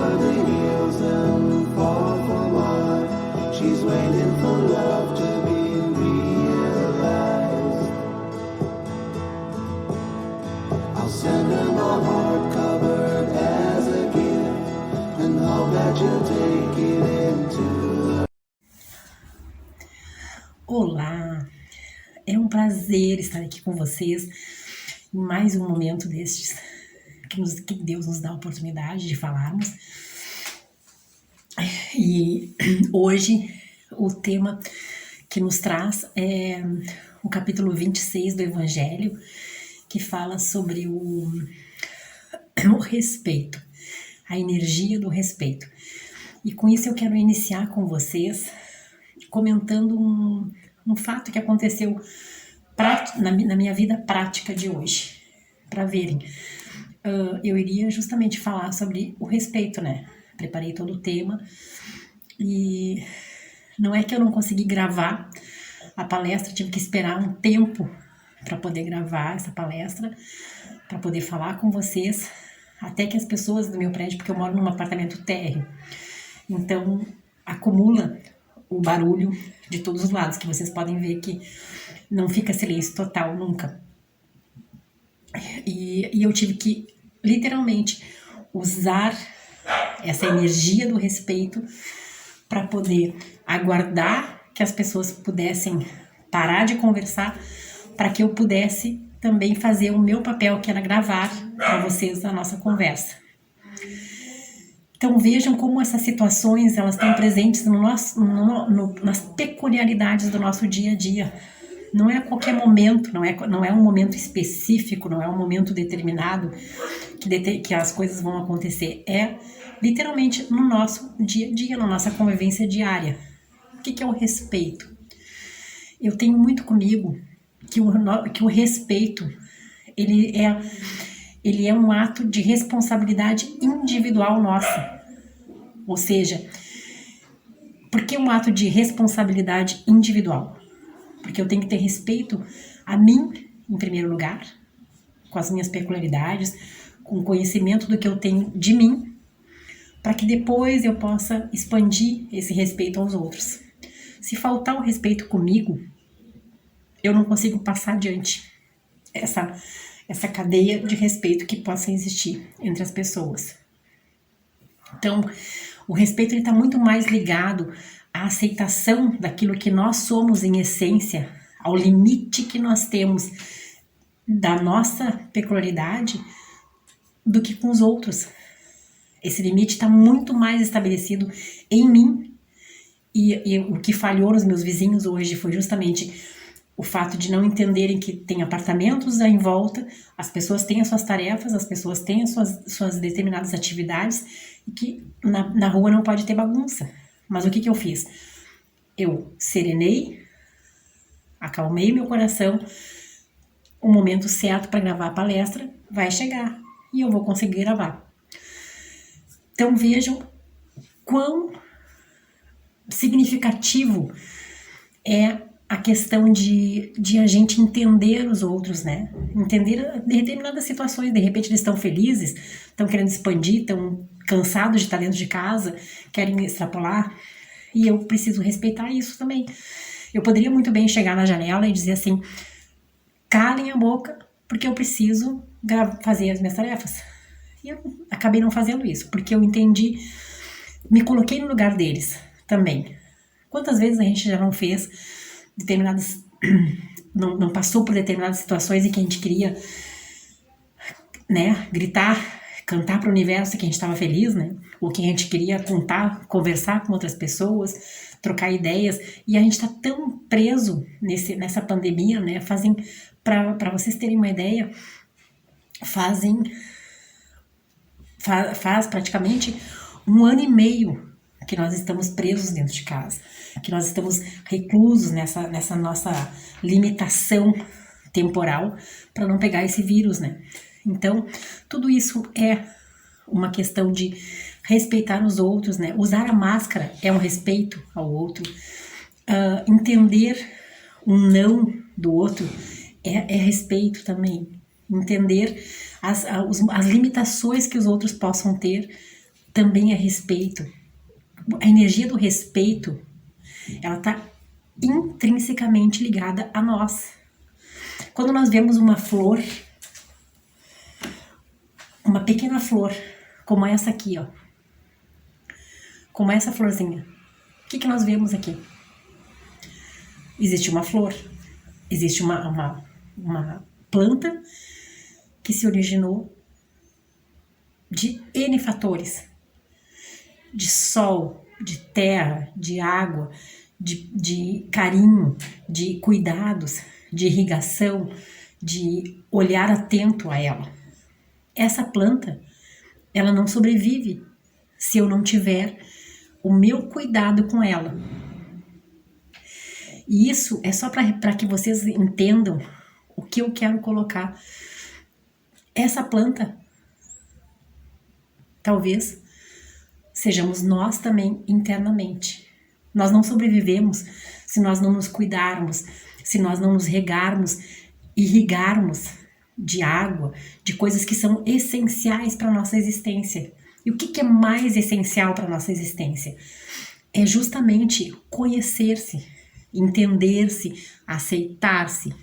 over the hills and far from wide. She's waiting for love to be realized. I'll send her my heart covered as a gift and hope that you'll take it into. Olá, é um prazer estar aqui com vocês em mais um momento destes que Deus nos dá a oportunidade de falarmos. E hoje o tema que nos traz é o capítulo 26 do Evangelho, que fala sobre o respeito, a energia do respeito. E com isso eu quero iniciar com vocês comentando um fato que aconteceu na minha vida prática de hoje, para verem. Eu iria justamente falar sobre o respeito, né? Preparei todo o tema e não é que eu não consegui gravar a palestra, tive que esperar um tempo para poder gravar essa palestra, para poder falar com vocês, até que as pessoas do meu prédio, porque eu moro num apartamento térreo, então acumula o barulho de todos os lados, que vocês podem ver que não fica silêncio total nunca. E eu tive que, literalmente, usar essa energia do respeito para poder aguardar que as pessoas pudessem parar de conversar, para que eu pudesse também fazer o meu papel, que era gravar para vocês a nossa conversa. Então vejam como essas situações elas estão presentes nas peculiaridades do nosso dia a dia. Não é a qualquer momento, não é um momento específico, não é um momento determinado que as coisas vão acontecer. É literalmente no nosso dia a dia, na nossa convivência diária. O que é o respeito? Eu tenho muito comigo que o respeito ele é um ato de responsabilidade individual nossa. Ou seja, por que um ato de responsabilidade individual? Porque eu tenho que ter respeito a mim, em primeiro lugar, com as minhas peculiaridades, com o conhecimento do que eu tenho de mim, para que depois eu possa expandir esse respeito aos outros. Se faltar o respeito comigo, eu não consigo passar adiante essa cadeia de respeito que possa existir entre as pessoas. Então, o respeito está muito mais ligado à aceitação daquilo que nós somos em essência, ao limite que nós temos da nossa peculiaridade, do que com os outros. Esse limite está muito mais estabelecido em mim, e o que falhou nos meus vizinhos hoje foi justamente o fato de não entenderem que tem apartamentos em volta, as pessoas têm as suas tarefas, as pessoas têm as suas determinadas atividades, e que na rua não pode ter bagunça. Mas o que eu fiz? Eu serenei, acalmei meu coração, o momento certo para gravar a palestra vai chegar e eu vou conseguir gravar. Então vejam quão significativo é a questão de a gente entender os outros, né? Entender determinadas situações. De repente eles estão felizes, estão querendo expandir, estão cansados de estar dentro de casa, querem extrapolar, e eu preciso respeitar isso também. Eu poderia muito bem chegar na janela e dizer assim: calem a boca, porque eu preciso fazer as minhas tarefas. E eu acabei não fazendo isso, porque eu entendi, me coloquei no lugar deles também. Quantas vezes a gente já não fez determinadas, não passou por determinadas situações em que a gente queria, né, gritar, cantar para o universo que a gente estava feliz, né, ou que a gente queria conversar com outras pessoas, trocar ideias, e a gente está tão preso nessa pandemia, né, para vocês terem uma ideia, faz praticamente 1 ano e meio que nós estamos presos dentro de casa, que nós estamos reclusos nessa nossa limitação temporal para não pegar esse vírus, né? Então, tudo isso é uma questão de respeitar os outros, né? Usar a máscara é um respeito ao outro. Entender um não do outro é respeito também. Entender as limitações que os outros possam ter também é respeito. A energia do respeito, ela está intrinsecamente ligada a nós. Quando nós vemos uma flor, uma pequena flor, como essa aqui, ó, como essa florzinha, o que nós vemos aqui? Existe uma flor, existe uma planta que se originou de N fatores, de sol, de terra, de água, de carinho, de cuidados, de irrigação, de olhar atento a ela. Essa planta, ela não sobrevive se eu não tiver o meu cuidado com ela. E isso é só para que vocês entendam o que eu quero colocar. Essa planta, talvez, sejamos nós também internamente. Nós não sobrevivemos se nós não nos cuidarmos, se nós não nos regarmos, irrigarmos de água, de coisas que são essenciais para a nossa existência. E o que é mais essencial para a nossa existência? É justamente conhecer-se, entender-se, aceitar-se,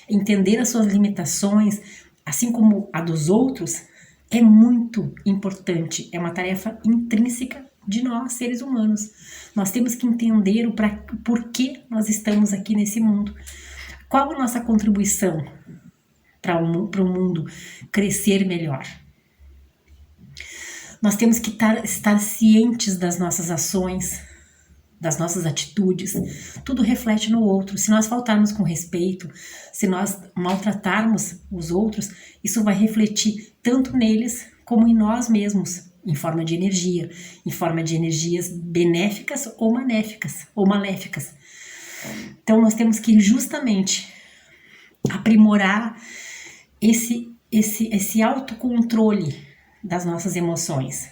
entender as suas limitações, assim como a dos outros, é muito importante. É uma tarefa intrínseca de nós, seres humanos. Nós temos que entender o porquê nós estamos aqui nesse mundo. Qual a nossa contribuição para o mundo crescer melhor? Nós temos que estar cientes das nossas ações, das nossas atitudes. Tudo reflete no outro. Se nós faltarmos com respeito, se nós maltratarmos os outros, isso vai refletir tanto neles como em nós mesmos, em forma de energia, em forma de energias benéficas ou maléficas. Então nós temos que justamente aprimorar esse autocontrole das nossas emoções,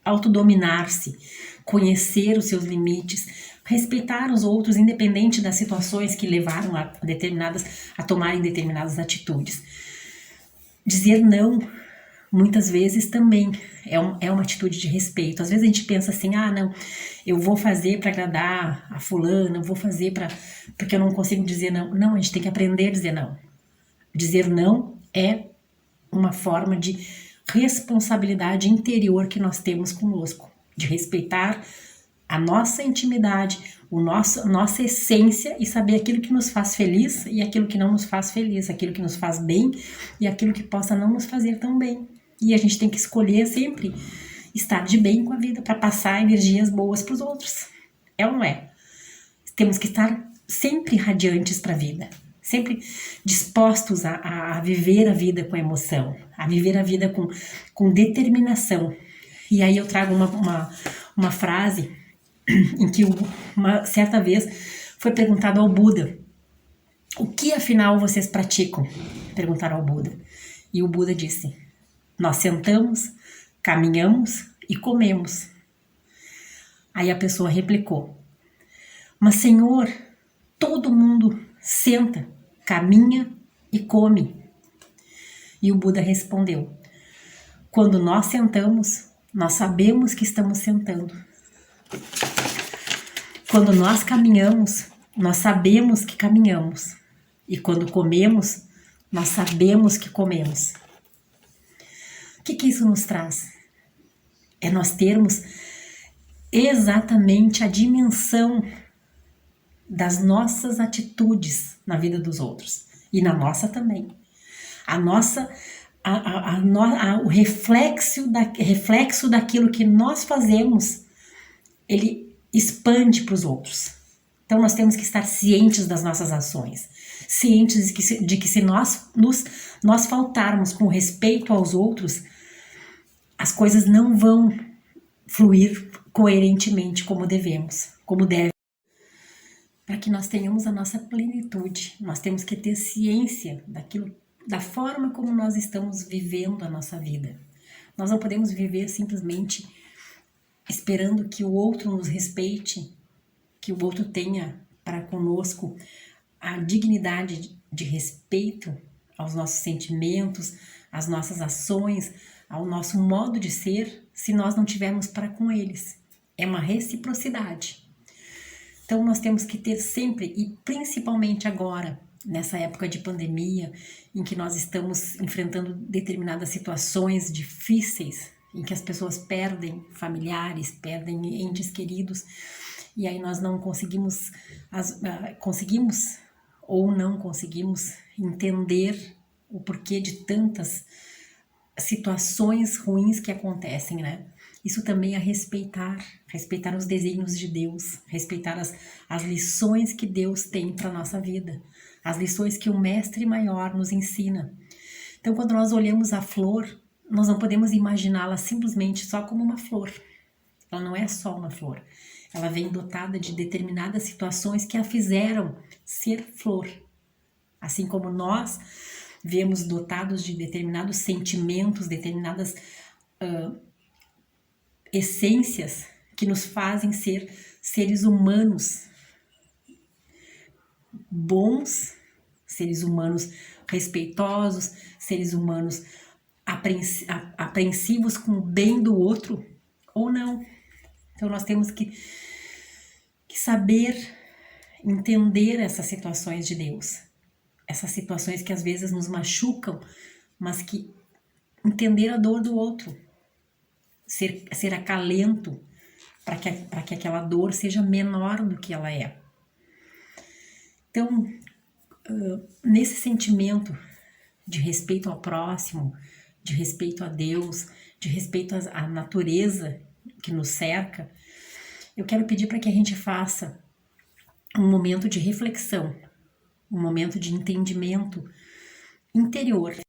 autodominar-se, conhecer os seus limites, respeitar os outros, independente das situações que levaram a tomarem determinadas atitudes. Dizer não, muitas vezes também é uma atitude de respeito. Às vezes a gente pensa assim, não, eu vou fazer para agradar a fulana, eu vou fazer porque eu não consigo dizer não. Não, a gente tem que aprender a dizer não. Dizer não é uma forma de responsabilidade interior que nós temos conosco, de respeitar a nossa intimidade, nossa essência e saber aquilo que nos faz feliz e aquilo que não nos faz feliz, aquilo que nos faz bem e aquilo que possa não nos fazer tão bem. E a gente tem que escolher sempre estar de bem com a vida para passar energias boas para os outros. É ou não é? Temos que estar sempre radiantes para a vida, sempre dispostos a viver a vida com emoção, a viver a vida com determinação. E aí eu trago uma frase em que uma certa vez foi perguntado ao Buda: o que afinal vocês praticam? Perguntaram ao Buda. E o Buda disse: nós sentamos, caminhamos e comemos. Aí a pessoa replicou: mas Senhor, todo mundo senta, caminha e come. E o Buda respondeu: quando nós sentamos, nós sabemos que estamos sentando. Quando nós caminhamos, nós sabemos que caminhamos. E quando comemos, nós sabemos que comemos. O que isso nos traz? É nós termos exatamente a dimensão das nossas atitudes na vida dos outros e na nossa também. O reflexo daquilo que nós fazemos, ele expande para os outros. Então nós temos que estar cientes das nossas ações, cientes de que se nós faltarmos com respeito aos outros, as coisas não vão fluir coerentemente como devemos, como deve. Para que nós tenhamos a nossa plenitude, nós temos que ter ciência da forma como nós estamos vivendo a nossa vida. Nós não podemos viver simplesmente esperando que o outro nos respeite, que o outro tenha para conosco a dignidade de respeito aos nossos sentimentos, às nossas ações, ao nosso modo de ser se nós não tivermos para com eles. É uma reciprocidade. Então nós temos que ter sempre, e principalmente agora, nessa época de pandemia, em que nós estamos enfrentando determinadas situações difíceis, em que as pessoas perdem familiares, perdem entes queridos, e aí nós não conseguimos, conseguimos ou não conseguimos entender o porquê de tantas situações ruins que acontecem, né? Isso também é respeitar os desígnios de Deus, respeitar as lições que Deus tem para a nossa vida, as lições que o Mestre Maior nos ensina. Então, quando nós olhamos a flor, nós não podemos imaginá-la simplesmente só como uma flor. Ela não é só uma flor. Ela vem dotada de determinadas situações que a fizeram ser flor. Assim como nós vemos dotados de determinados sentimentos, determinadas essências que nos fazem ser seres humanos bons, seres humanos respeitosos, seres humanos apreensivos com o bem do outro ou não. Então nós temos que saber entender essas situações de Deus, essas situações que às vezes nos machucam, mas que entender a dor do outro, ser acalento para que aquela dor seja menor do que ela é. Então, nesse sentimento de respeito ao próximo, de respeito a Deus, de respeito à natureza que nos cerca, eu quero pedir para que a gente faça um momento de reflexão, um momento de entendimento interior.